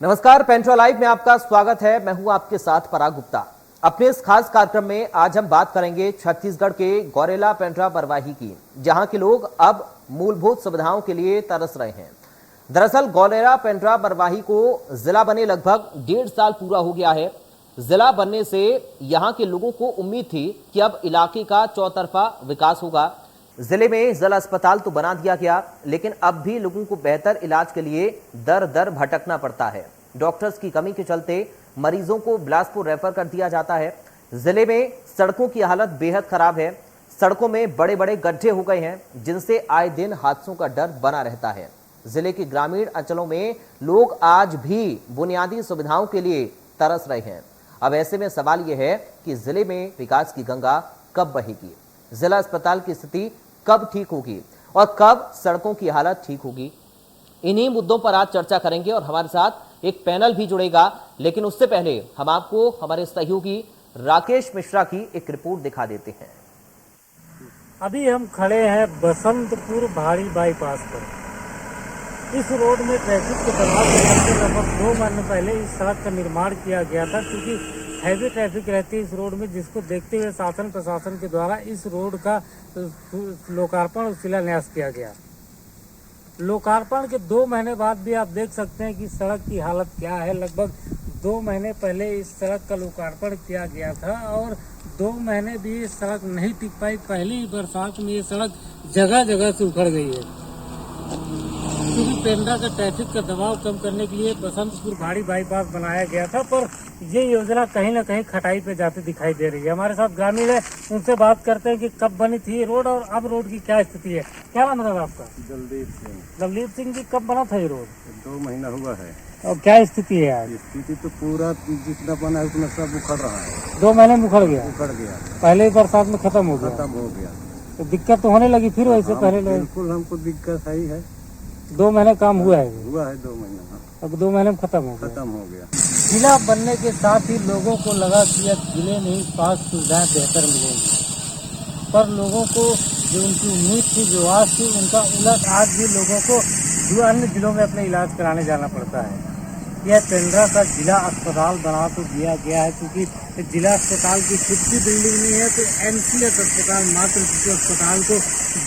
नमस्कार, पेंट्रो लाइव में आपका स्वागत है। मैं हूं आपके साथ पराग गुप्ता। अपने इस खास कार्यक्रम में आज हम बात करेंगे छत्तीसगढ़ के गौरेला पेंड्रा बरवाही की, जहां के लोग अब मूलभूत सुविधाओं के लिए तरस रहे हैं। दरअसल गौरेला पेंड्रा बरवाही को जिला बने लगभग 1.5 साल पूरा हो गया है। जिला बनने से यहां के लोगों को उम्मीद थी कि अब इलाके का चौतरफा विकास होगा। जिले में जिला अस्पताल तो बना दिया गया, लेकिन अब भी लोगों को बेहतर इलाज के लिए दर दर भटकना पड़ता है। डॉक्टर्स की कमी के चलते मरीजों को बिलासपुर रेफर कर दिया जाता है। जिले में सड़कों की हालत बेहद खराब है। सड़कों में बड़े बड़े गड्ढे हो गए हैं, जिनसे आए दिन हादसों का डर बना रहता है। जिले के ग्रामीण अंचलों में लोग आज भी बुनियादी सुविधाओं के लिए तरस रहे हैं। अब ऐसे में सवाल यह है कि जिले में विकास की गंगा कब बहेगी, जिला अस्पताल की स्थिति कब ठीक होगी और कब सड़कों की हालत ठीक होगी। इन्हीं मुद्दों पर आज चर्चा करेंगे और हमारे साथ एक पैनल भी जुड़ेगा। लेकिन उससे पहले हम आपको हमारे सहयोगी राकेश मिश्रा की एक रिपोर्ट दिखा देते हैं। अभी हम खड़े हैं बसंतपुर भारी बाईपास पर। इस रोड में ट्रैफिक के दबाव के चलते लगभग 2 महीने पहले इस सड़क का निर्माण किया गया था, क्योंकि हैवी ट्रैफिक रहती है इस रोड में, जिसको देखते हुए शासन प्रशासन के द्वारा इस रोड का लोकार्पण और शिलान्यास किया गया। लोकार्पण के 2 महीने बाद भी आप देख सकते हैं कि सड़क की हालत क्या है। लगभग 2 महीने पहले इस सड़क का लोकार्पण किया गया था और 2 महीने भी ये सड़क नहीं टिक पाई। पहली ही बरसात में ये सड़क जगह जगह से उखड़ गई है। क्योंकि पेंड्रा का ट्रैफिक का दबाव कम करने के लिए बसंतपुर भारी बाईपास बनाया गया था, पर ये योजना कहीं ना कहीं खटाई पे जाती दिखाई दे रही है। हमारे साथ ग्रामीण है, उनसे बात करते हैं कि कब बनी थी ये रोड और अब रोड की क्या स्थिति है। क्या नाम है आपका? दलदीप सिंह जी, कब बना था ये रोड? 2 महीना हुआ है। और क्या स्थिति है आज? स्थिति तो पूरा जितना बना है उतना सब उखड़ रहा है। 2 महीने में उखड़ गया? उखड़ गया, पहले ही बरसात में खत्म हो गया। तो दिक्कत तो होने लगी फिर वैसे पहले? बिल्कुल हमको दिक्कत ही है। 2 महीने काम हुआ है? 2 महीना। अब 2 महीने में खत्म हो गया। जिला बनने के साथ ही लोगों को लगा कि अब जिले में ही स्वास्थ्य सुविधाएं बेहतर मिलेंगी, पर लोगों को जो उनकी उम्मीद थी, जो आस थी, उनका उलट आज भी लोगों को जो अन्य जिलों में अपने इलाज कराने जाना पड़ता है। यह पेंड्रा का जिला अस्पताल बना तो दिया गया है, क्योंकि जिला अस्पताल की खुद की बिल्डिंग नहीं है, तो एमसीएच अस्पताल, मातृ शिशु अस्पताल को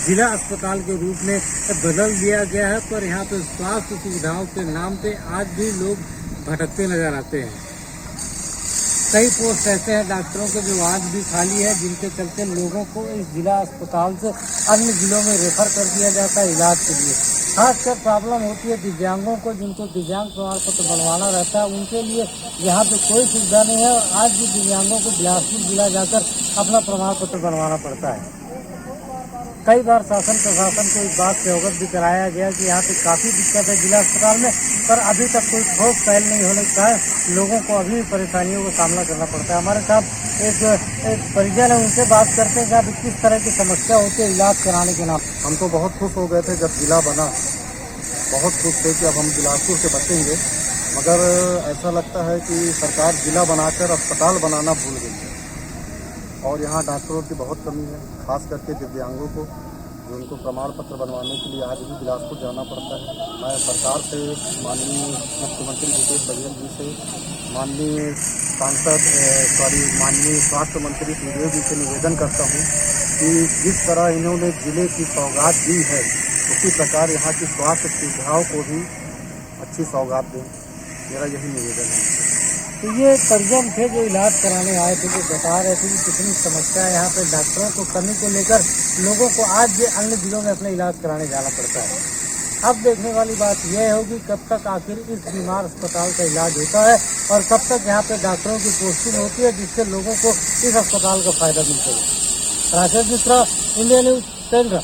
जिला अस्पताल के रूप में बदल दिया गया है। पर यहाँ पे स्वास्थ्य सुविधाओं के नाम पे आज भी लोग भटकते नजर आते हैं। कई पोस्ट ऐसे हैं डॉक्टरों के जो आज भी खाली है, जिनके चलते लोगों को इस जिला अस्पताल से अन्य जिलों में रेफर कर दिया जाता है इलाज के लिए। खासकर प्रॉब्लम होती है दिव्यांगों को, जिनको दिव्यांग प्रमाण पत्र बनवाना रहता है, उनके लिए यहाँ पे कोई सुविधा नहीं है। और आज भी दिव्यांगों को बिलासपुर जिला जाकर अपना प्रमाण पत्र बनवाना पड़ता है। कई बार शासन प्रशासन को इस बात से अवगत भी कराया गया कि यहाँ पे काफ़ी दिक्कत है जिला अस्पताल में, पर अभी तक कोई ठोस पहल नहीं होने का है। लोगों को अभी परेशानियों का सामना करना पड़ता है। हमारे साथ एक परिजन है, उनसे बात करते हैं कि अभी किस तरह की समस्या होती है इलाज कराने के नाम। हम तो बहुत खुश हो गए थे जब जिला बना, बहुत खुश थे कि अब हम बिलासपुर से बचेंगे, मगर ऐसा लगता है कि सरकार जिला बनाकर अस्पताल बनाना भूल गई है। और यहाँ डॉक्टरों की बहुत कमी है, खास करके दिव्यांगों को, जो उनको प्रमाण पत्र बनवाने के लिए आज भी बिलासपुर जाना पड़ता है। मैं सरकार से, माननीय मुख्यमंत्री भूपेश बघेल जी से, माननीय माननीय स्वास्थ्य मंत्री सुखदेव जी से निवेदन करता हूँ कि जिस तरह इन्होंने जिले की सौगात दी है, उसी प्रकार यहाँ की स्वास्थ्य सुविधाओं को भी अच्छी सौगात दें। मेरा यही निवेदन है। तो ये परिजन थे जो इलाज कराने आए थे, जो बता रहे थे कि कितनी समस्या है यहाँ पे डॉक्टरों को कमी को लेकर लोगों को आज भी अन्य जिलों में अपना इलाज कराने जाना पड़ता है। अब देखने वाली बात यह होगी कब तक आखिर इस बीमार अस्पताल का इलाज होता है और कब तक यहाँ पे डॉक्टरों की पोस्टिंग होती है, जिससे लोगों को इस अस्पताल का फायदा मिल सके। Rakesh Mishra, India news, Pendra.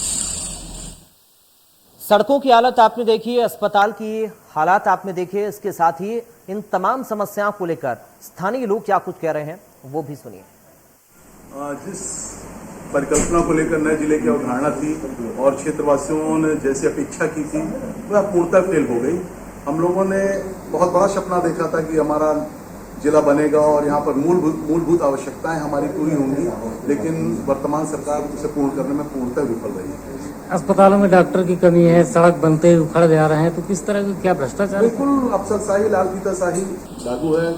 सड़कों की हालत आपने देखी, अस्पताल की हालात आपने देखे, इसके साथ ही इन तमाम समस्याओं को लेकर स्थानीय लोग क्या कुछ कह रहे हैं वो भी सुनिए। जिस परिकल्पना को लेकर नए जिले की अवधारणा थी और क्षेत्रवासियों ने जैसी अपेक्षा की थी, वह पूर्णतः फेल हो गई। हम लोगों ने बहुत बड़ा सपना देखा था कि हमारा जिला बनेगा और यहाँ पर मूलभूत आवश्यकताएं हमारी पूरी होंगी, लेकिन वर्तमान सरकार उसे पूर्ण करने में पूर्णतः विफल रही है। अस्पतालों में डॉक्टर की कमी है, सड़क बनते ही उखड़ जा रहे हैं, तो किस तरह की क्या भ्रष्टाचार? बिल्कुल अफसरशाही, लाल फीताशाही लागू है,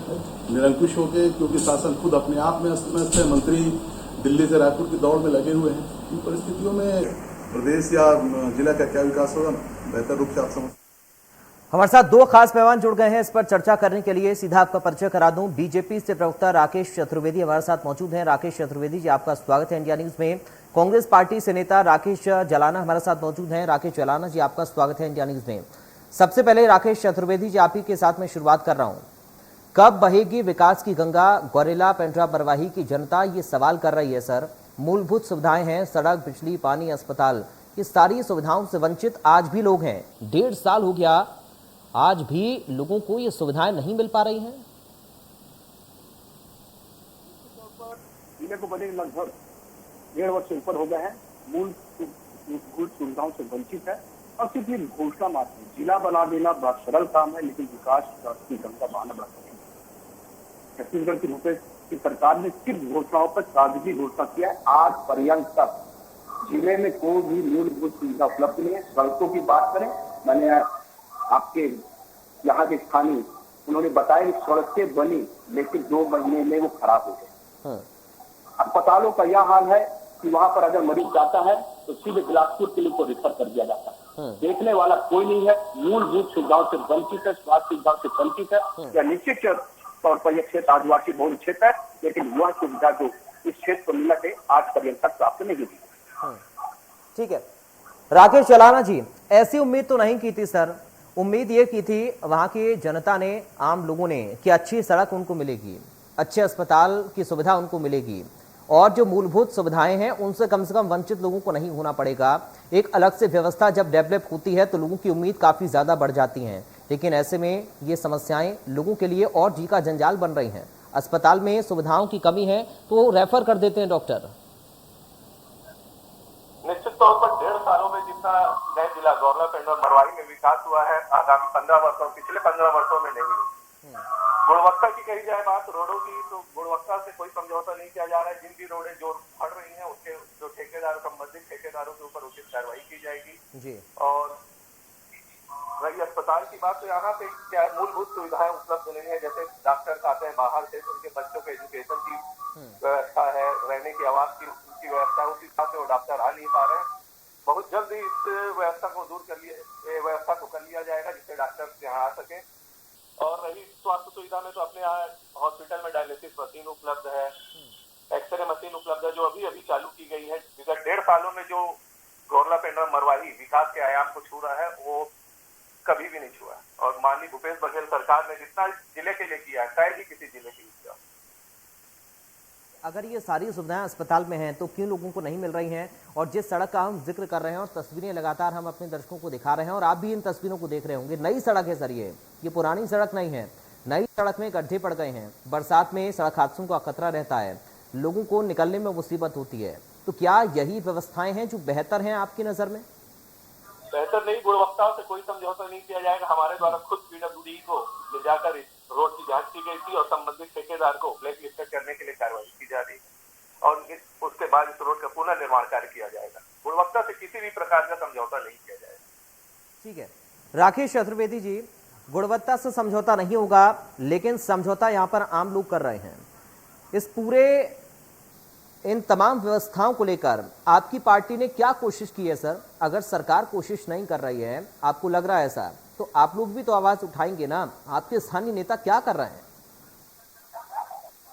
निरंकुश हो गए, क्योंकि शासन खुद अपने आप में अस्त है। मंत्री दिल्ली से रायपुर की दौड़ में लगे हुए हैं। इन परिस्थितियों में प्रदेश या जिला का क्या विकास होगा, बेहतर रूप से आप समझ। हमारे साथ दो खास मेहमान जुड़ गए हैं इस पर चर्चा करने के लिए। सीधा आपका परिचय करा दूं, बीजेपी से प्रवक्ता राकेश चतुर्वेदी हमारे साथ मौजूद हैं। राकेश चतुर्वेदी जी, आपका स्वागत है इंडिया न्यूज में। कांग्रेस पार्टी से नेता राकेश जलाना हमारे साथ मौजूद हैं। राकेश जलाना जी, आपका स्वागत है इंडिया न्यूज में। सबसे पहले राकेश चतुर्वेदी जी, आप ही के साथ में शुरुआत कर रहा हूं। कब बहेगी विकास की गंगा? गौरेला पेंड्रा बरवाही की जनता ये सवाल कर रही है सर। मूलभूत सुविधाएं हैं, सड़क, बिजली, पानी, अस्पताल, ये सारी सुविधाओं से वंचित आज भी लोग हैं। 1.5 साल हो गया, आज भी लोगों को ये सुविधाएं नहीं मिल पा रही हैं। जिले को बने लगभग 1.5 वर्ष से ऊपर हो गए हैं, मूलभूत सुविधाओं से वंचित है और सिर्फ ये घोषणा मात्र है। जिला बना देना बड़ा सरल काम है, लेकिन विकास की गंगा बहाना बड़ा कठिन है। छत्तीसगढ़ की भूपेश की सरकार ने सिर्फ घोषणाओं पर कागजी घोषणा किया है। आज पर्यंत तक जिले में कोई भी मूलभूत सुविधा उपलब्ध नहीं है। सड़कों की बात करें, मैंने आपके यहाँ के स्थानीय उन्होंने बताया कि सड़कें बनी, लेकिन 2 महीने में वो खराब हो गए। अस्पतालों का यह हाल है कि वहां पर अगर मरीज जाता है तो सीधे बिलासपुर के लिए को रेफर कर दिया जाता है। देखने वाला कोई नहीं है। मूलभूत सुविधाओं से वंचित है, स्वास्थ्य सुविधाओं से वंचित है। या निश्चित तौर पर यह क्षेत्र आदिवासी बहुल क्षेत्र है, लेकिन वह सुविधा जो इस क्षेत्र को मिला है आज पर्यंत तक प्राप्त नहीं हुई। ठीक है राकेश जलाना जी, ऐसी उम्मीद तो नहीं की थी सर। उम्मीद ये की थी वहां की जनता ने, आम लोगों ने, कि अच्छी सड़क उनको मिलेगी, अच्छे अस्पताल की सुविधा उनको मिलेगी और जो मूलभूत सुविधाएं हैं उनसे कम वंचित लोगों को नहीं होना पड़ेगा। एक अलग से व्यवस्था जब डेवलप होती है तो लोगों की उम्मीद काफी ज्यादा बढ़ जाती है, लेकिन ऐसे में ये समस्याएं लोगों के लिए और जी का जंजाल बन रही हैं। अस्पताल में सुविधाओं की कमी है तो रेफर कर देते हैं डॉक्टर। निश्चित तौर पर 1.5 सालों में जितना नए जिला गौरला पेंड्रा मरवाही में विकास हुआ है, आगामी 15 वर्षों, पिछले 15 वर्षों में नहीं हुआ। गुणवत्ता की कही जाए बात रोडों की, तो गुणवत्ता से कोई समझौता नहीं किया जा रहा है। जिन भी रोडें जो फट रही हैं उसके जो ठेकेदार, संबंधित ठेकेदारों के ऊपर उचित कार्रवाई की जाएगी जी। और रही अस्पताल की बात, तो यहाँ पे क्या मूलभूत सुविधाएं उपलब्ध नहीं है। जैसे डॉक्टर आते हैं बाहर से, तो उनके बच्चों के एजुकेशन की व्यवस्था है, रहने की, आवास की उनकी व्यवस्था, उस हिसाब से वो डॉक्टर आ नहीं पा रहे हैं। बहुत जल्द ही इस व्यवस्था को दूर कर लिया जाएगा, जिससे डॉक्टर यहाँ आ सके। और रही स्वास्थ्य सुविधा में, तो अपने यहाँ हॉस्पिटल में डायलिसिस मशीन उपलब्ध है, एक्सरे मशीन उपलब्ध है, जो अभी चालू की गई है। विगत 1.5 सालों में जो गौरला पेंड्रा मरवाही विकास के आयाम को छू रहा है, वो कभी भी नहीं छुआ। और माननीय भूपेश बघेल सरकार ने जितना जिले के लिए किया है, शायद ही किसी जिले के लिए किया। अगर ये सारी सुविधाएं अस्पताल में हैं तो क्यों लोगों को नहीं मिल रही हैं? और जिस सड़क का हम जिक्र कर रहे हैं और तस्वीरें लगातार हम अपने दर्शकों को दिखा रहे हैं और आप भी इन तस्वीरों को देख रहे होंगे, नई सड़क है सर, ये पुरानी सड़क नहीं है। नई सड़क में गड्ढे पड़ गए हैं, बरसात में सड़क हादसों का खतरा रहता है, लोगों को निकलने में मुसीबत होती है। तो क्या यही व्यवस्थाएं हैं जो बेहतर हैं आपकी नजर में? बेहतर नहीं, गुणवत्ता से कोई समझौता नहीं किया जाएगा। हमारे द्वारा खुद पीडब्ल्यूडी को ले जाकर रोड की जांच की गई थी और संबंधित ठेकेदार को ब्लैक लिस्ट करने के लिए कार्रवाई की जा रही है और उसके बाद इस रोड का पुनर्निर्माण कार्य किया जाएगा। गुणवत्ता से किसी भी प्रकार का समझौता नहीं किया जाएगा। ठीक है राकेश चतुर्वेदी जी, गुणवत्ता से समझौता नहीं होगा, लेकिन समझौता यहाँ पर आम लोग कर रहे हैं। इस पूरे इन तमाम व्यवस्थाओं को लेकर आपकी पार्टी ने क्या कोशिश की है सर? अगर सरकार कोशिश नहीं कर रही है, आपको लग रहा है ऐसा, तो आप लोग भी तो आवाज उठाएंगे ना। आपके स्थानीय नेता क्या कर रहे हैं?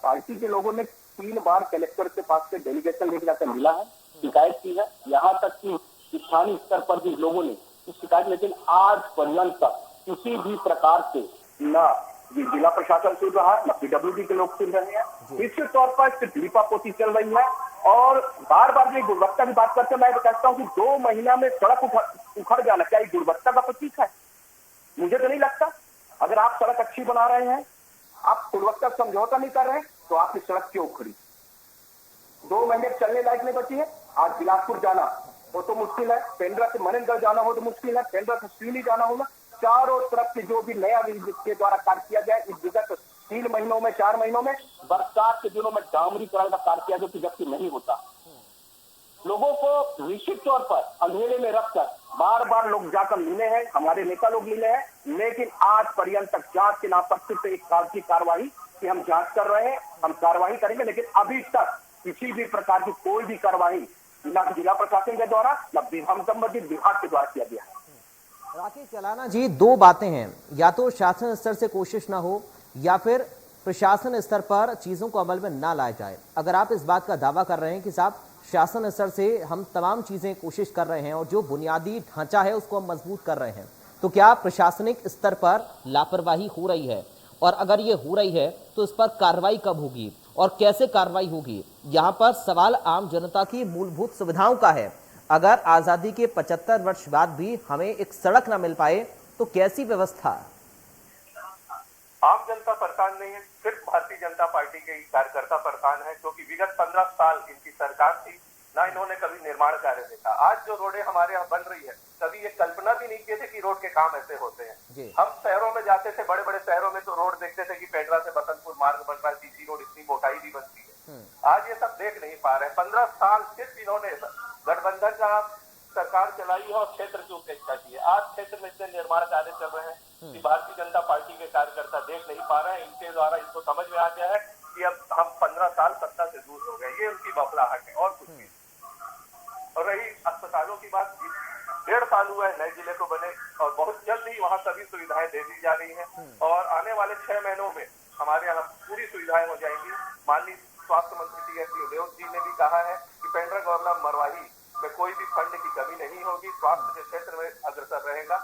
पार्टी के लोगों ने 3 बार कलेक्टर के पास से डेलीगेशन लेकर जाकर मिला है, शिकायत की है। यहाँ तक कि स्थानीय स्तर पर भी लोगों ने शिकायत, लेकिन आज पर्यंत तक किसी भी प्रकार से न ये जिला प्रशासन सुन रहा है, न पीडब्ल्यूडी के लोग सुन रहे हैं। निश्चित तौर पर सिर्फ लीपापोती चल रही है और बार बार जो गुणवत्ता की बात करते हैं, मैं कहता हूँ कि 2 महीना में सड़क उखड़ जाना, क्या ये गुणवत्ता का प्रतीक है? मुझे तो नहीं लगता। अगर आप सड़क अच्छी बना रहे हैं, आप गुणवत्ता समझौता नहीं कर रहे हैं, तो आपकी सड़क क्यों उखड़ी? 2 महीने चलने लायक नहीं बची है। आज बिलासपुर जाना हो तो मुश्किल है, पेंड्रा से मनेंद्रगढ़ जाना हो तो मुश्किल है, पेंड्रा से सीली जाना होगा। चारों तरफ से जो भी नया के द्वारा कार्य किया जाए, इस विगत 3 महीनों में, 4 महीनों में, बरसात के दिनों में डामरीकरण का कार्य किया, जो कि जबकि नहीं होता। लोगों को निश्चित तौर पर अंधेरे में रखकर बार बार लोग जाकर मिले हैं, हमारे नेता लोग मिले हैं, लेकिन आज पर्यंत तक जांच के नाम पर सिर्फ एक कागजी कार्रवाई कि हम जांच कर रहे हैं, हम कार्रवाई करेंगे, लेकिन अभी तक किसी भी प्रकार की कोई भी कार्रवाई न जिला प्रशासन के द्वारा न संबंधित विभाग के द्वारा किया गया है। राकेश चलाना जी, दो बातें हैं, या तो शासन स्तर से कोशिश ना हो या फिर प्रशासन स्तर पर चीजों को अमल में ना लाया जाए। अगर आप इस बात का दावा कर रहे हैं कि साहब शासन स्तर से हम तमाम चीजें कोशिश कर रहे हैं और जो बुनियादी ढांचा है उसको हम मजबूत कर रहे हैं, तो क्या प्रशासनिक स्तर पर लापरवाही हो रही है? और अगर ये हो रही है तो इस पर कार्रवाई कब होगी और कैसे कार्रवाई होगी? यहाँ पर सवाल आम जनता की मूलभूत सुविधाओं का है। अगर आजादी के 75 वर्ष बाद भी हमें एक सड़क न मिल पाए तो कैसी व्यवस्था? आम जनता परेशान नहीं है, सिर्फ भारतीय जनता पार्टी के कार्यकर्ता परेशान है, क्योंकि विगत 15 साल इनकी सरकार थी, ना इन्होंने कभी निर्माण कार्य देखा। आज जो रोडें हमारे यहाँ बन रही है, कभी ये कल्पना भी नहीं किए थे कि रोड के काम ऐसे होते हैं। हम शहरों में जाते थे, बड़े बड़े शहरों में तो रोड देखते थे कि पेड्रा से बसंतपुर मार्ग बन रहा है, सीसी रोड इतनी मोटाई भी बनती है। आज ये सब देख नहीं पा रहे। 15 साल सिर्फ इन्होंने गठबंधन का सरकार चलाई है और क्षेत्र की उपेक्षा की है। आज क्षेत्र में इतने निर्माण कार्य चल रहे हैं कि भारतीय जनता पार्टी के कार्यकर्ता देख नहीं पा रहे हैं। इनके द्वारा इनको समझ में आ गया है कि अब हम 15 साल सत्ता से दूर हो गए, ये उनकी बबलाहट है और कुछ नहीं। और रही अस्पतालों की बात, 1.5 साल हुआ है नए जिले को बने और बहुत जल्द ही वहाँ सभी सुविधाएं दे दी जा रही हैं और आने वाले 6 महीनों में हमारे यहाँ पूरी सुविधाएं हो जाएंगी। माननीय स्वास्थ्य मंत्री टी एस सिंहदेव जी ने भी कहा है कि पेंड्रा गौरला मरवाही में कोई भी फंड की कमी नहीं होगी, स्वास्थ्य के क्षेत्र में अग्रसर रहेगा।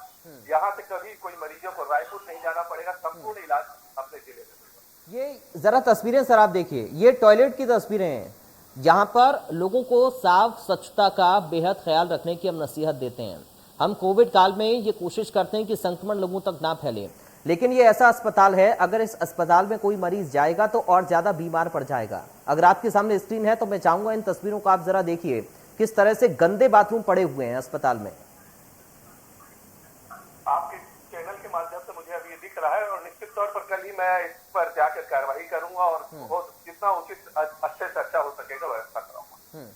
यहाँ से कभी कोई मरीजों को रायपुर नहीं जाना पड़ेगा, संपूर्ण इलाज अपने जिले में होगा। ये जरा तस्वीरें सर आप देखिए, ये टॉयलेट की तस्वीरें हैं जहां पर लोगों को साफ स्वच्छता का बेहद ख्याल रखने की हम नसीहत देते हैं। हम कोविड काल में ये कोशिश करते हैं कि संक्रमण लोगों तक ना फैले, लेकिन ये ऐसा अस्पताल है, अगर इस अस्पताल में कोई मरीज जाएगा तो और ज्यादा बीमार पड़ जाएगा। अगर आपके सामने स्क्रीन है तो मैं चाहूंगा इन तस्वीरों को आप जरा देखिए, किस तरह से गंदे बाथरूम पड़े हुए हैं अस्पताल में। आपके चैनल के माध्यम से मुझे अभी दिख रहा है और निश्चित तौर पर कल ही मैं इस पर जाकर कार्रवाई करूंगा और जितना उचित अच्छे से अच्छा हो सकेगा व्यवस्था कराऊंगा।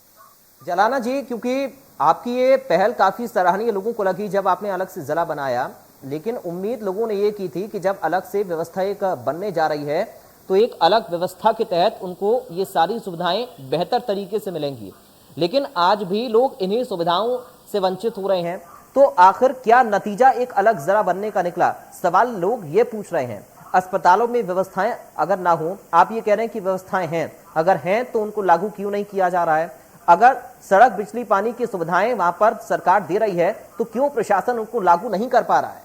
जलाना जी, क्योंकि आपकी ये पहल काफी सराहनीय लोगों को लगी जब आपने अलग से जिला बनाया, लेकिन उम्मीद लोगों ने ये की थी कि जब अलग से व्यवस्था एक बनने जा रही है तो एक अलग व्यवस्था के तहत उनको ये सारी सुविधाएं बेहतर तरीके से मिलेंगी, लेकिन आज भी लोग इन्हीं सुविधाओं से वंचित हो रहे हैं। तो आखिर क्या नतीजा एक अलग जिला बनने का निकला? सवाल लोग ये पूछ रहे हैं। अस्पतालों में व्यवस्थाएं अगर ना हो, आप ये कह रहे हैं कि व्यवस्थाएं हैं, अगर हैं तो उनको लागू क्यों नहीं किया जा रहा है? अगर सड़क, बिजली, पानी की सुविधाएं वहां पर सरकार दे रही है तो क्यों प्रशासन उनको लागू नहीं कर पा रहा है?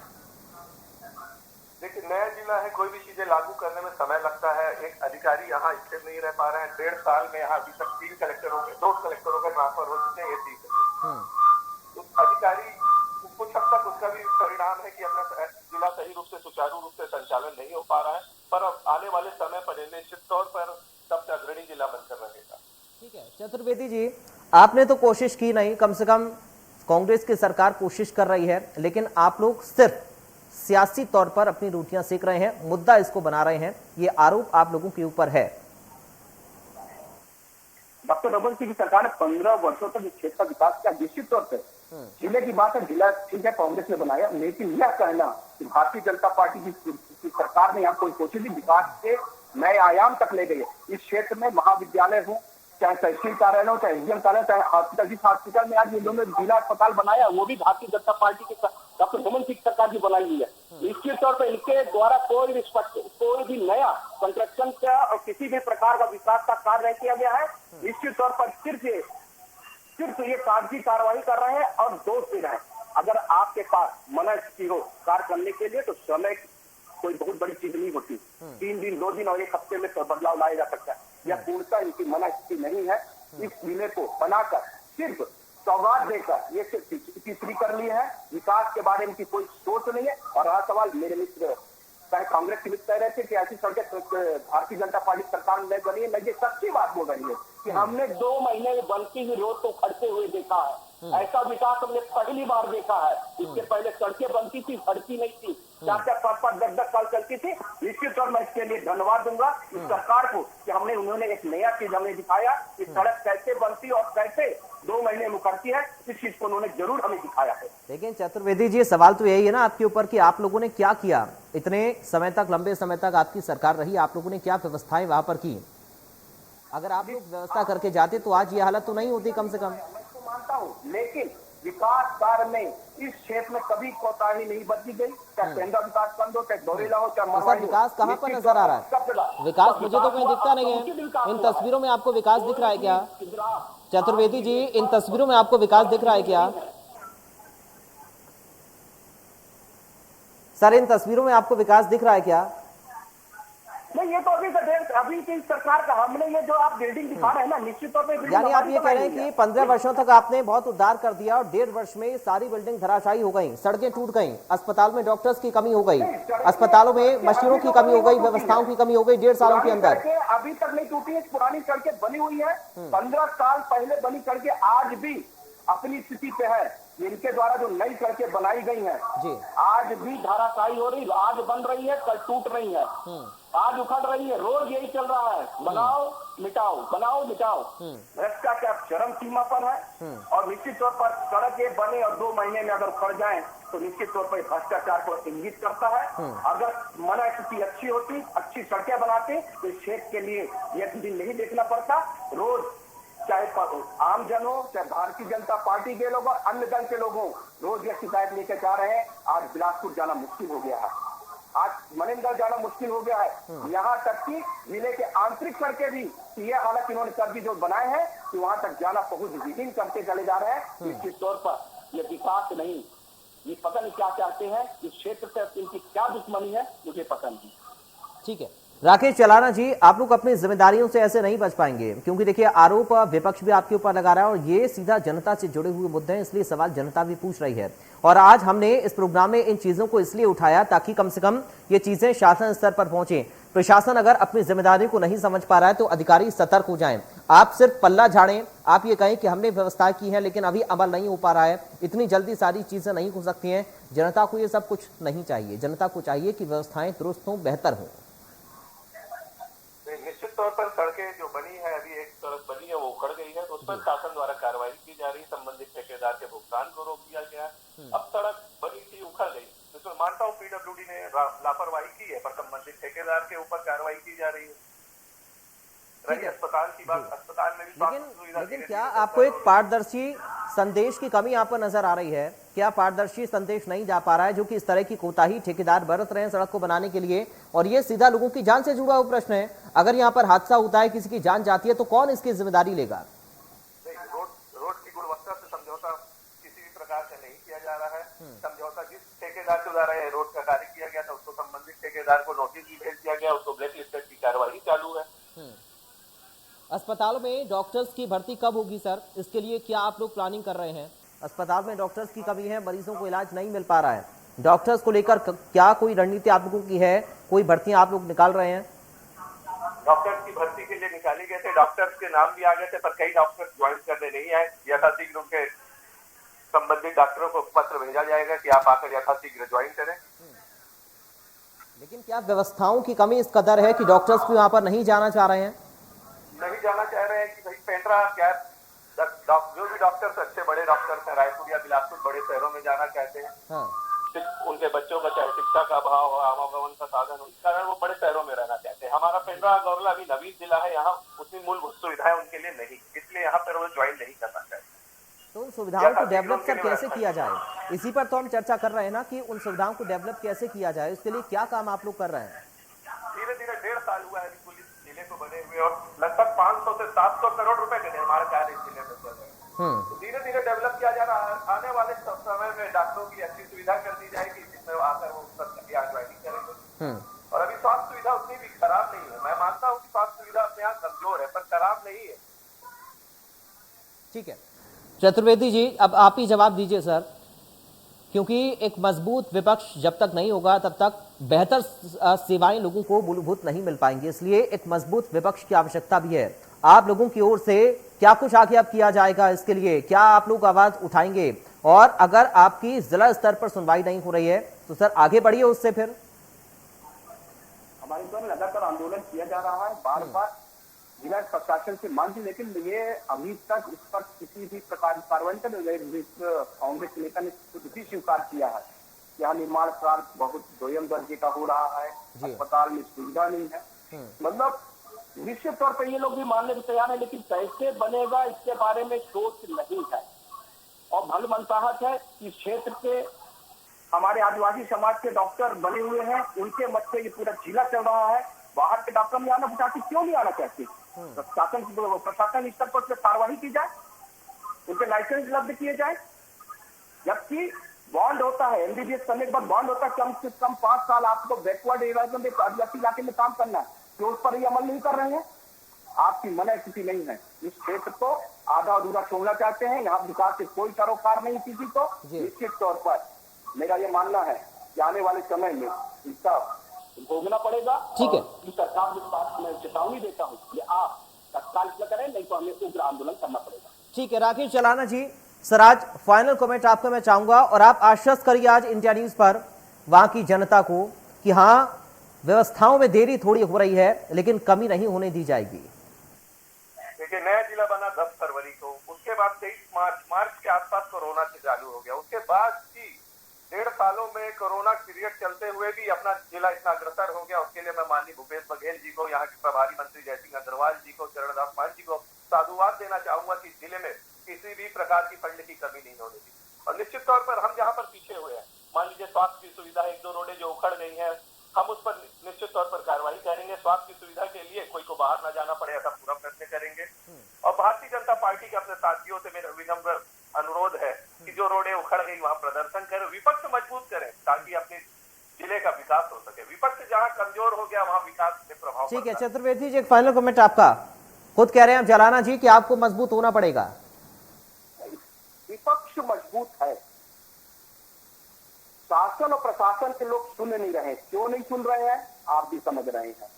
देखिए, नया जिला है, कोई भी चीजें लागू करने में समय लगता है। एक अधिकारी यहाँ स्थिर नहीं रह पा रहे हैं। 1.5 साल में यहाँ अभी तक 3 कलेक्टरों के 2 कलेक्टरों का ट्रांसफर हो चुके हैं। ये 3 तो अधिकारी कुछ हद तक उसका भी परिणाम है कि अपना जिला सही रूप से, सुचारू रूप से संचालन नहीं हो पा रहा है, पर अब आने वाले समय पर निश्चित तौर पर सबसे अग्रणी जिला बनकर रहेगा। ठीक है चतुर्वेदी जी, आपने तो कोशिश की नहीं, कम से कम कांग्रेस की सरकार कोशिश कर रही है, लेकिन आप लोग सिर्फ सियासी तौर पर अपनी रोटियां सेक रहे हैं, मुद्दा इसको बना रहे हैं, ये आरोप आप लोगों के ऊपर है। डॉक्टर रमन सिंह की सरकार ने 15 वर्षों तक इस क्षेत्र का विकास किया। निश्चित तौर पर जिले की बात है, जिला ठीक है कांग्रेस ने बनाया, लेकिन यह कहना कि भारतीय जनता पार्टी की सरकार ने यहाँ कोई कोशिश नहीं, विकास के नए आयाम तक ले गई है। इस क्षेत्र में महाविद्यालय हो, चाहे तहसील कार्यालय हो, चाहे एसडीएम कार्यालय, चाहे हॉस्पिटल, जिस हॉस्पिटल में आज इन्होंने जिला अस्पताल बनाया वो भी भारतीय जनता पार्टी की डॉक्टर रमन सिंह सरकार की बनाई हुई है। निश्चित तौर पर इनके द्वारा कोई भी नया कंस्ट्रक्शन का और किसी भी प्रकार का विकास का कार्य नहीं किया गया है। निश्चित तौर पर सिर्फ ये कागजी कार्रवाई कर रहे हैं और दोष दे रहे हैं। अगर आपके पास मनस्थिति हो कार्य करने के लिए तो समय कोई बहुत बड़ी चीज नहीं होती। 3 दिन, 2 दिन और 1 हफ्ते में तो बदलाव लाया जा सकता है। यह पूर्णतः इनकी मनस्थिति नहीं है। इस जिले को बनाकर सिर्फ सौगात देकर ये तीसरी कर ली है। विकास के बारे में की कोई सोच नहीं है। और रहा सवाल, मेरे मित्र चाहे कांग्रेस के मित्र कह रहे थे कि ऐसी सड़कें भारतीय जनता पार्टी सरकार ने बनी है, मैं ये सच्ची बात बोल रही है कि हमने 2 महीने में बनती हुई रोड को खड़ते हुए देखा है। ऐसा विकास हमने पहली बार देखा है। इसके पहले सड़कें बनती थी, खड़ती नहीं थी, 4-4, 5-5, 10-10 साल चलती थी। निश्चित तौर में इसके लिए धन्यवाद दूंगा इस सरकार को कि उन्होंने एक नया चीज हमें दिखाया कि सड़क कैसे बनती और कैसे 2 महीने में करती है। इस चीज को उन्होंने जरूर हमें दिखाया है। लेकिन चतुर्वेदी जी, सवाल तो यही है ना आपके ऊपर कि आप लोगों ने क्या किया इतने समय तक, लंबे समय तक आपकी सरकार रही, आप लोगों ने क्या व्यवस्थाएं वहां पर की? अगर आप लोग व्यवस्था करके जाते तो आज ये हालत तो नहीं होती कम से कम। मैं तो मानता हूँ, लेकिन विकास कार्य में इस क्षेत्र में कभी कोताही नहीं बरती गई, चाहे पेंड्रा विकास खंड हो, चाहे गौरेला हो, चाहे मरवाही हो। विकास कहाँ पर नजर आ रहा है? विकास मुझे तो कहीं दिखता नहीं है। इन तस्वीरों में आपको विकास दिख रहा है क्या चतुर्वेदी जी? इन तस्वीरों में आपको विकास दिख रहा है क्या सर? इन तस्वीरों में आपको विकास दिख रहा है क्या? नहीं, ये तो अभी की सरकार का, हमने ये जो आप बिल्डिंग दिखा रहे हैं ना, निश्चित तौर पे यानी आप ये कह रहे हैं कि 15 वर्षों तक आपने बहुत उद्धार कर दिया और 1.5 वर्ष में सारी बिल्डिंग धराशायी हो गई, सड़कें टूट गई, अस्पताल में डॉक्टर्स की कमी हो गई, अस्पतालों में मशीनों की कमी हो गई, व्यवस्थाओं की कमी हो गई 1.5 सालों के अंदर। अभी तक नहीं टूटी है, पुरानी सड़कें बनी हुई है, 15 साल पहले बनी सड़कें आज भी अपनी स्थिति पे है। इनके द्वारा जो नई सड़कें बनाई गई हैं आज भी धाराशायी हो रही, आज बन रही है, कल टूट रही है, आज उखड़ रही है। रोज यही चल रहा है, बनाओ मिटाओ, बनाओ मिटाओ। भ्रष्टाचार चरम सीमा पर है और निश्चित तौर पर सड़क ये बने और 2 महीने में अगर उखड़ जाए तो निश्चित तौर पर भ्रष्टाचार को इंगित करता है। अगर मना स्थिति अच्छी होती, अच्छी सड़कें बनाते तो इस क्षेत्र के लिए यह दिन नहीं देखना पड़ता। रोज चाहे आम जन हो, चाहे भारतीय जनता पार्टी के लोग और अन्य दल के लोग हो, रोज ये शिकायत लेकर जा रहे हैं। आज बिलासपुर जाना मुश्किल हो गया है, आज मनेंद्र जाना मुश्किल हो गया है। यहाँ तक कि जिले के आंतरिक सड़कें भी ये हालत इन्होंने कर दी जो बनाए हैं कि वहां तक जाना बहुत विहीन करते चले जा रहे हैं। निश्चित तौर पर यह विकास नहीं, ये पता नहीं क्या चाहते हैं, इस क्षेत्र से इनकी क्या दुश्मनी है मुझे पता नहीं। ठीक है राकेश चलाना जी, आप लोग अपनी जिम्मेदारियों से ऐसे नहीं बच पाएंगे, क्योंकि देखिए आरोप विपक्ष भी आपके ऊपर लगा रहा है और ये सीधा जनता से जुड़े हुए मुद्दे हैं, इसलिए सवाल जनता भी पूछ रही है। और आज हमने इस प्रोग्राम में इन चीजों को इसलिए उठाया ताकि कम से कम ये चीजें शासन स्तर पर पहुंचे। प्रशासन अगर अपनी जिम्मेदारी को नहीं समझ पा रहा है तो अधिकारी सतर्क हो जाएं। आप सिर्फ पल्ला झाड़ें, आप ये कहें कि हमने व्यवस्था की है लेकिन अभी अमल नहीं हो पा रहा है, इतनी जल्दी सारी चीजें नहीं हो सकती हैं। जनता को ये सब कुछ नहीं चाहिए, जनता को चाहिए कि व्यवस्थाएं दुरुस्त हों, बेहतर हों। निश्चित तौर पर सड़कें जो बनी है, अभी एक सड़क बनी है वो उखड़ गई है तो उस पर शासन द्वारा कार्रवाई की जा रही है, संबंधित ठेकेदार के भुगतान को रोक दिया गया है। अब सड़क बनी थी, उखड़ गई, तो मानता हूँ पीडब्ल्यूडी ने लापरवाही की है, पर संबंधित ठेकेदार के ऊपर कार्रवाई की जा रही है। रही अस्पताल की बात, अस्पताल में भी लेकिन क्या आपको एक पारदर्शी संदेश की कमी यहाँ पर नजर आ रही है? क्या पारदर्शी संदेश नहीं जा पा रहा है जो कि इस तरह की कोताही ठेकेदार बरत रहे हैं सड़क को बनाने के लिए? और ये सीधा लोगों की जान से जुड़ा हुआ प्रश्न है, अगर यहाँ पर हादसा होता है, किसी की जान जाती है तो कौन इसकी जिम्मेदारी लेगा? रोड की गुणवत्ता से समझौता किसी भी प्रकार से नहीं किया जा रहा है। समझौता जिस ठेकेदार के द्वारा रोड का कार्य किया गया था उसको संबंधित ठेकेदार को नोटिस भी भेज दिया गया, उसको ब्लैक लिस्टेड की कार्रवाई चालू है। अस्पतालों में डॉक्टर्स की भर्ती कब होगी सर? इसके लिए क्या आप लोग प्लानिंग कर रहे हैं? अस्पताल में डॉक्टर्स की कमी है, मरीजों को इलाज नहीं मिल पा रहा है, डॉक्टर्स को लेकर क्या कोई रणनीति आप लोगों की है? कोई भर्तियां आप लोग निकाल रहे हैं? डॉक्टर्स की भर्ती के लिए निकाले गए थे, डॉक्टर्स के नाम भी आ गए थे, पर कई डॉक्टर्स ज्वाइन करने नहीं आए। यथाशीघ्र उनके संबंधित डॉक्टरों को पत्र भेजा जाएगा कि आप आकर यथाशीघ्र ज्वाइन करें। लेकिन क्या व्यवस्थाओं की कमी इस कदर है कि डॉक्टर्स भी वहां पर नहीं जाना चाह रहे हैं? नहीं जाना चाह रहे हैं कि भाई पेंड्रा क्या जो भी डॉक्टर्स अच्छे बड़े डॉक्टर्स हैं रायपुर या बिलासपुर बड़े शहरों में जाना चाहते हैं। उनके बच्चों का चाहे शिक्षा का अभाव हो, आवागमन का साधन हो, इस कारण वो बड़े शहरों में रहना चाहते हैं। हमारा पेंड्रा गौरला अभी नवीन जिला है, यहाँ उतनी मूलभूत सुविधाएं उनके लिए नहीं, इसलिए यहाँ पर वो ज्वाइन नहीं करना चाहते। तो उन सुविधाओं को डेवलप सर कैसे किया जाए, इसी पर तो हम चर्चा कर रहे हैं ना कि उन सुविधाओं को डेवलप कैसे किया जाए, इसके लिए क्या काम आप लोग कर रहे हैं? धीरे धीरे 1.5 साल हुआ है पुलिस जिले को बने हुए और लगभग 500 से 700 करोड़ रुपए के निर्माण कार्य इस जिले में चल रहे हैं। तो धीरे धीरे डेवलप किया जा रहा है। आने वाले समय में डॉक्टरों की अच्छी सुविधा कर दी जाएगी जिसमें आकर वो ज्वाइनिंग करेंगे। और अभी स्वास्थ्य सुविधा उतनी भी खराब नहीं है, मैं मानता हूँ कि स्वास्थ्य सुविधा अपने यहाँ कमजोर है पर खराब नहीं है। ठीक है चतुर्वेदी जी, अब आप ही जवाब दीजिए सर, क्योंकि एक मजबूत विपक्ष जब तक नहीं होगा तब तक बेहतर सेवाएं लोगों को मूलभूत नहीं मिल पाएंगी, इसलिए एक मजबूत विपक्ष की आवश्यकता भी है। आप लोगों की ओर से क्या कुछ आगे अब किया जाएगा, इसके लिए क्या आप लोग आवाज उठाएंगे? और अगर आपकी जिला स्तर पर सुनवाई नहीं हो रही है तो सर आगे बढ़िए उससे। फिर हमारे द्वारा लगातार आंदोलन किया जा रहा है, बार बार जिला प्रशासन से मांग थी, लेकिन ये अभी तक इस पर किसी भी प्रकार की कार्रवाई कर कांग्रेस नेता ने खुद भी स्वीकार किया है। यहाँ निर्माण कार्य बहुत दोयम दर्जे का हो रहा है, अस्पताल में सुविधा नहीं है। मतलब निश्चित तौर पर ये लोग भी मानने को तैयार है, लेकिन कैसे बनेगा इसके बारे में सोच नहीं है। और भल मनसाहत है कि क्षेत्र के हमारे आदिवासी समाज के डॉक्टर बने हुए हैं, उनके मत से ये पूरा जिला चल रहा है। बाहर के डॉक्टर नहीं आना चाहते, क्यों नहीं आना चाहते? प्रशासन स्तर पर कार्रवाई की जाए, उनके लाइसेंस रद्द किए जाए। जबकि बॉन्ड होता है, एमबीबीएस करने के बाद बॉन्ड होता है, कम से कम 5 साल आपको बैकवर्ड एरिया में आदिवासी इलाके में काम करना है, क्यों उस पर ही अमल नहीं कर रहे हैं? आपकी मन स्थिति नहीं है। इस क्षेत्र को आधा अधूरा छोड़ना चाहते हैं। यहाँ विकास से कोई सरोकार नहीं किसी को। निश्चित तौर पर मेरा ये मानना है कि आने वाले समय में इसका भोगना पड़ेगा। ठीक है, सरकार के पास मैं चेतावनी देता हूँ कि आप तत्काल करें, नहीं तो हमें उग्र आंदोलन करना पड़ेगा। ठीक है राकेश जलाना जी, सर आज फाइनल कमेंट आपका मैं चाहूंगा और आप आश्वस्त करिए आज इंडिया न्यूज पर वहां की जनता को कि हाँ व्यवस्थाओं में देरी थोड़ी हो रही है, लेकिन कमी नहीं होने दी जाएगी। देखिए, नया जिला बना 10 फरवरी को, उसके बाद 23 मार्च के आसपास कोरोना से चालू हो गया। उसके बाद भी 1.5 सालों में कोरोना पीरियड चलते हुए भी अपना जिला इतना अग्रसर हो गया। उसके लिए मैं माननीय भूपेश बघेल जी को, यहाँ के प्रभारी मंत्री जयसिंह अग्रवाल जी को, चरणदास मान जी को साधुवाद देना चाहूंगा कि जिले में किसी भी प्रकार की फंड की कमी नहीं होने दी। और निश्चित तौर पर हम जहाँ पर पीछे हुए हैं, मान लीजिए स्वास्थ्य की सुविधा, 1-2 रोडें जो उखड़ गई है, हम उस पर निश्चित तौर पर कार्रवाई करेंगे। स्वास्थ्य की सुविधा के लिए कोई को बाहर न जाना पड़े, ऐसा पूरा प्रयत्न करेंगे। और भारतीय जनता पार्टी के अपने साथियों से मेरा विनम्र अनुरोध है कि जो रोडें उखड़ गई वहां प्रदर्शन करें, विपक्ष मजबूत करें, ताकि अपने जिले का विकास हो सके। विपक्ष जहां कमजोर हो गया वहां विकास में प्रभाव। ठीक है चतुर्वेदी जी, एक फाइनल कमेंट आपका। खुद कह रहे हैं जलाना जी कि आपको मजबूत होना पड़ेगा। विपक्ष मजबूत है, शासन और प्रशासन के लोग सुन नहीं रहे। क्यों नहीं सुन रहे हैं आप भी समझ रहे हैं।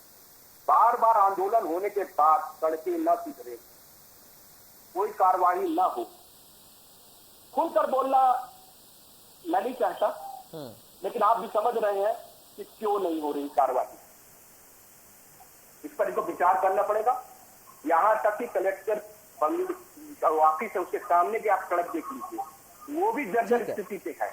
बार बार आंदोलन होने के बाद सड़कें न सुधरे, कोई कार्रवाई न हो, खुलकर बोलना मैं नहीं चाहता, लेकिन आप भी समझ रहे हैं कि क्यों नहीं हो रही कार्रवाई। इस पर इनको विचार करना पड़ेगा। यहां तक कि कलेक्टर ऑफिस है, उसके सामने भी आप सड़क देख लीजिए, वो भी जर्जर स्थिति पे है।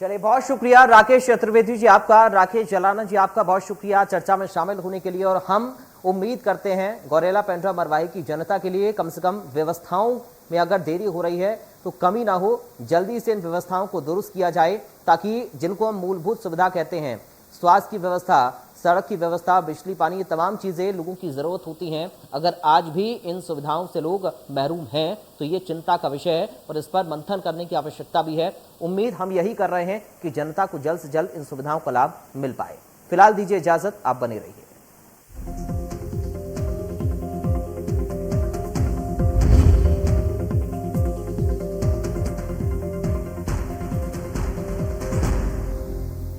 चलिए बहुत शुक्रिया राकेश चतुर्वेदी जी आपका, राकेश जलाना जी आपका बहुत शुक्रिया चर्चा में शामिल होने के लिए। और हम उम्मीद करते हैं गौरेला पेंड्रा मरवाही की जनता के लिए कम से कम व्यवस्थाओं में अगर देरी हो रही है तो कमी ना हो, जल्दी से इन व्यवस्थाओं को दुरुस्त किया जाए, ताकि जिनको हम मूलभूत सुविधा कहते हैं, स्वास्थ्य की व्यवस्था, सड़क की व्यवस्था, बिजली पानी, ये तमाम चीज़ें लोगों की ज़रूरत होती हैं। अगर आज भी इन सुविधाओं से लोग महरूम हैं तो ये चिंता का विषय है और इस पर मंथन करने की आवश्यकता भी है। उम्मीद हम यही कर रहे हैं कि जनता को जल्द से जल्द इन सुविधाओं का लाभ मिल पाए। फिलहाल दीजिए इजाज़त, आप बने रहिए।